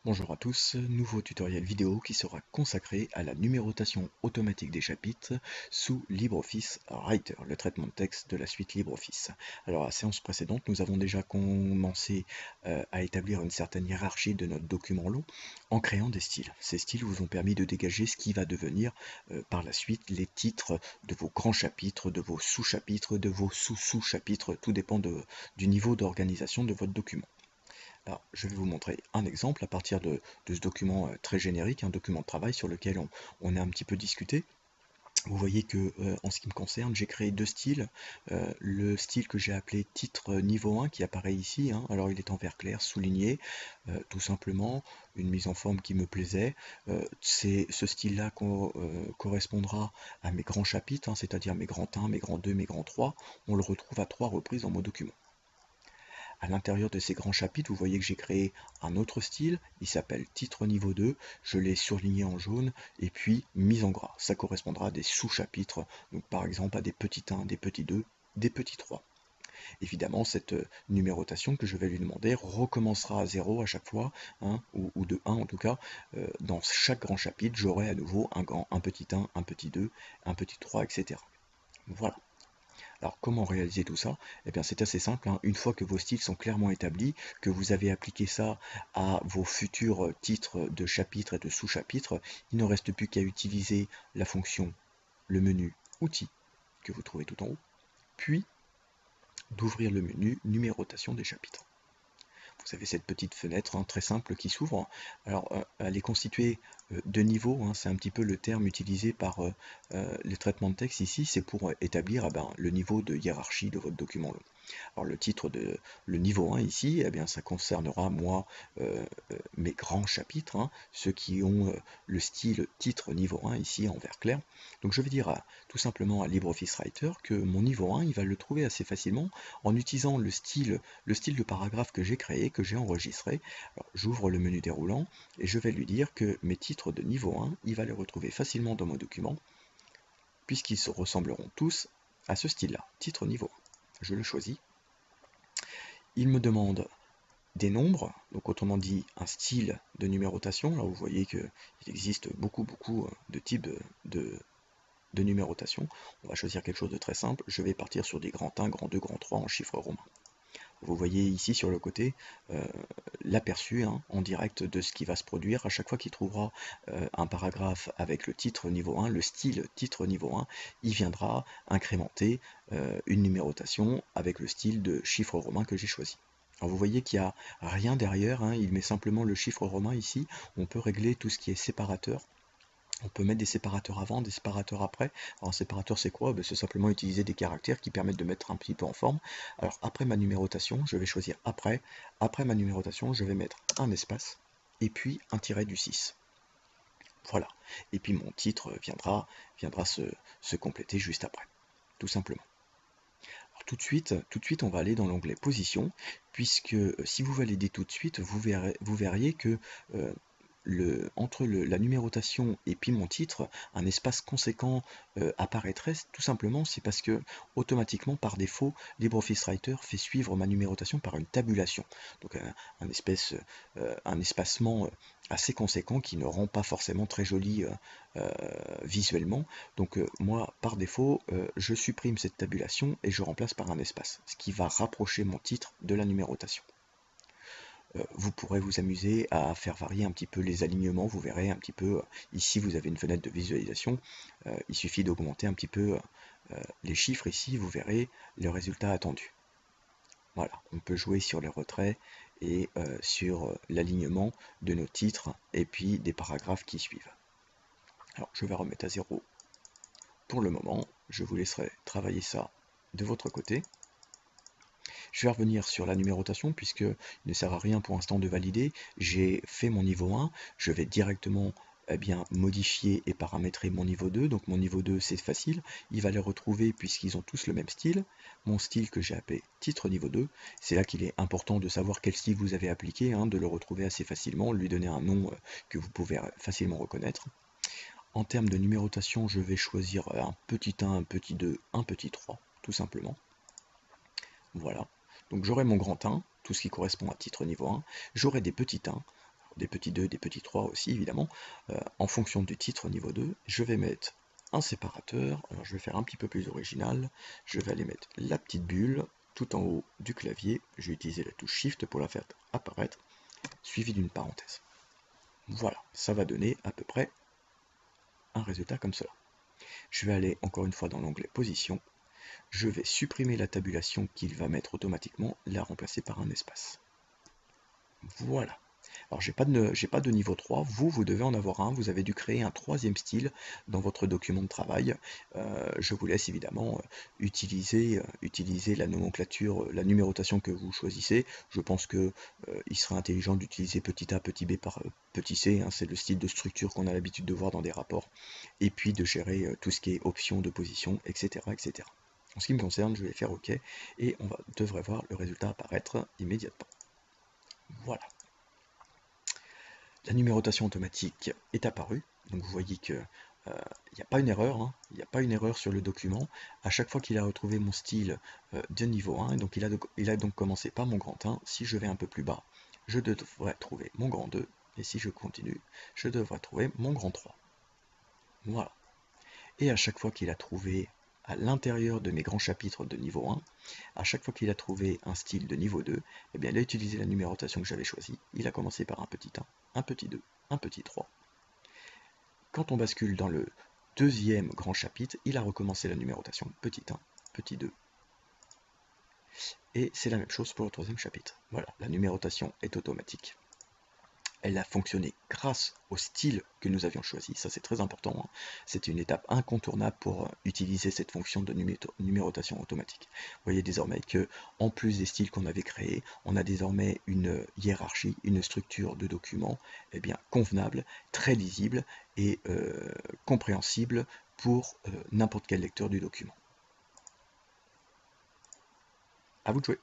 Bonjour à tous, nouveau tutoriel vidéo qui sera consacré à la numérotation automatique des chapitres sous LibreOffice Writer, le traitement de texte de la suite LibreOffice. Alors à la séance précédente, nous avons déjà commencé à établir une certaine hiérarchie de notre document long en créant des styles. Ces styles vous ont permis de dégager ce qui va devenir par la suite les titres de vos grands chapitres, de vos sous-chapitres, de vos sous-sous-chapitres, tout dépend du niveau d'organisation de votre document. Alors, je vais vous montrer un exemple à partir de ce document très générique, un document de travail sur lequel on a un petit peu discuté. Vous voyez que en ce qui me concerne, j'ai créé deux styles. Le style que j'ai appelé titre niveau 1 qui apparaît ici, hein. Alors il est en vert clair, souligné, tout simplement, une mise en forme qui me plaisait. C'est ce style-là correspondra à mes grands chapitres, hein, c'est-à-dire mes grands 1, mes grands 2, mes grands 3. On le retrouve à 3 reprises dans mon document. À l'intérieur de ces grands chapitres, vous voyez que j'ai créé un autre style, il s'appelle titre niveau 2, je l'ai surligné en jaune, et puis mise en gras. Ça correspondra à des sous-chapitres, donc par exemple à des petits 1, des petits 2, des petits 3. Évidemment, cette numérotation que je vais lui demander recommencera à 0 à chaque fois, hein, ou de 1 en tout cas. Dans chaque grand chapitre, j'aurai à nouveau un petit 1, un petit 2, un petit 3, etc. Voilà. Alors comment réaliser tout ça? Eh bien c'est assez simple, hein. Une fois que vos styles sont clairement établis, que vous avez appliqué ça à vos futurs titres de chapitres et de sous-chapitres, il ne reste plus qu'à utiliser la fonction, le menu Outils, que vous trouvez tout en haut, puis d'ouvrir le menu Numérotation des chapitres. Vous avez cette petite fenêtre, hein, très simple qui s'ouvre. Alors elle est constituée de niveaux, hein, c'est un petit peu le terme utilisé par les traitements de texte ici, c'est pour établir le niveau de hiérarchie de votre document long. Alors le niveau 1 ici, eh bien, ça concernera moi mes grands chapitres, hein, ceux qui ont le style titre niveau 1 ici en vert clair. Donc je vais dire tout simplement à LibreOffice Writer que mon niveau 1, il va le trouver assez facilement en utilisant le style de paragraphe que j'ai créé, que j'ai enregistré. Alors j'ouvre le menu déroulant et je vais lui dire que mes titres de niveau 1, il va les retrouver facilement dans mon document, puisqu'ils se ressembleront tous à ce style-là, titre niveau 1. Je le choisis. Il me demande des nombres, donc autrement dit un style de numérotation. Là vous voyez qu'il existe beaucoup de types de numérotation. On va choisir quelque chose de très simple. Je vais partir sur des grands 1, grand 2, grand 3 en chiffres romains. Vous voyez ici sur le côté l'aperçu, hein, en direct de ce qui va se produire à chaque fois qu'il trouvera un paragraphe avec le titre niveau 1, le style titre niveau 1, il viendra incrémenter une numérotation avec le style de chiffre romain que j'ai choisi. Alors vous voyez qu'il n'y a rien derrière, hein, il met simplement le chiffre romain ici. On peut régler tout ce qui est séparateur. On peut mettre des séparateurs avant, des séparateurs après. Alors un séparateur c'est quoi? C'est simplement utiliser des caractères qui permettent de mettre un petit peu en forme. Alors après ma numérotation, je vais choisir après. Après ma numérotation, je vais mettre un espace et puis un tiret du 6. Voilà. Et puis mon titre viendra se compléter juste après. Tout simplement. Alors tout de suite, on va aller dans l'onglet position, puisque si vous validez tout de suite, vous verriez que entre la numérotation et puis mon titre, un espace conséquent apparaîtrait. Tout simplement, c'est parce que automatiquement, par défaut, LibreOffice Writer fait suivre ma numérotation par une tabulation. Donc un espacement assez conséquent qui ne rend pas forcément très joli visuellement. Donc moi, par défaut, je supprime cette tabulation et je remplace par un espace, ce qui va rapprocher mon titre de la numérotation. Vous pourrez vous amuser à faire varier un petit peu les alignements. Vous verrez un petit peu, ici vous avez une fenêtre de visualisation, il suffit d'augmenter un petit peu les chiffres ici, vous verrez le résultat attendu. Voilà, on peut jouer sur les retraits et sur l'alignement de nos titres et puis des paragraphes qui suivent. Alors je vais remettre à 0 pour le moment, je vous laisserai travailler ça de votre côté. Je vais revenir sur la numérotation puisqu'il ne sert à rien pour l'instant de valider. J'ai fait mon niveau 1, je vais directement modifier et paramétrer mon niveau 2. Donc mon niveau 2 c'est facile, il va les retrouver puisqu'ils ont tous le même style. Mon style que j'ai appelé titre niveau 2, c'est là qu'il est important de savoir quel style vous avez appliqué, hein, de le retrouver assez facilement, lui donner un nom que vous pouvez facilement reconnaître. En termes de numérotation, je vais choisir un petit 1, un petit 2, un petit 3, tout simplement. Voilà. Donc j'aurai mon grand 1, tout ce qui correspond à titre niveau 1, j'aurai des petits 1, des petits 2, des petits 3 aussi évidemment, en fonction du titre niveau 2, je vais mettre un séparateur. Alors je vais faire un petit peu plus original, je vais aller mettre la petite bulle tout en haut du clavier, je vais utiliser la touche Shift pour la faire apparaître, suivi d'une parenthèse. Voilà, ça va donner à peu près un résultat comme cela. Je vais aller encore une fois dans l'onglet Position, je vais supprimer la tabulation qu'il va mettre automatiquement, la remplacer par un espace. Voilà. Alors j'ai pas de niveau 3, vous devez en avoir un, vous avez dû créer un troisième style dans votre document de travail. Je vous laisse évidemment utiliser la nomenclature, la numérotation que vous choisissez. Je pense que il sera intelligent d'utiliser petit a, petit b par petit c, hein, c'est le style de structure qu'on a l'habitude de voir dans des rapports, et puis de gérer tout ce qui est options de position, etc., etc. En ce qui me concerne, je vais faire OK, et on devrait voir le résultat apparaître immédiatement. Voilà. La numérotation automatique est apparue, donc vous voyez que il n'y a pas une erreur, hein, il n'y a pas une erreur sur le document. À chaque fois qu'il a retrouvé mon style de niveau 1, donc il a donc commencé par mon grand 1, si je vais un peu plus bas, je devrais trouver mon grand 2, et si je continue, je devrais trouver mon grand 3. Voilà. Et à chaque fois qu'il a trouvé à l'intérieur de mes grands chapitres de niveau 1, à chaque fois qu'il a trouvé un style de niveau 2, eh bien, il a utilisé la numérotation que j'avais choisie. Il a commencé par un petit 1, un petit 2, un petit 3. Quand on bascule dans le deuxième grand chapitre, il a recommencé la numérotation petit 1, petit 2. Et c'est la même chose pour le troisième chapitre. Voilà, la numérotation est automatique. Elle a fonctionné grâce au style que nous avions choisi, ça c'est très important, hein. C'est une étape incontournable pour utiliser cette fonction de numérotation automatique. Vous voyez désormais que, en plus des styles qu'on avait créés, on a désormais une hiérarchie, une structure de documents convenable, très lisible et compréhensible pour n'importe quel lecteur du document. À vous de jouer.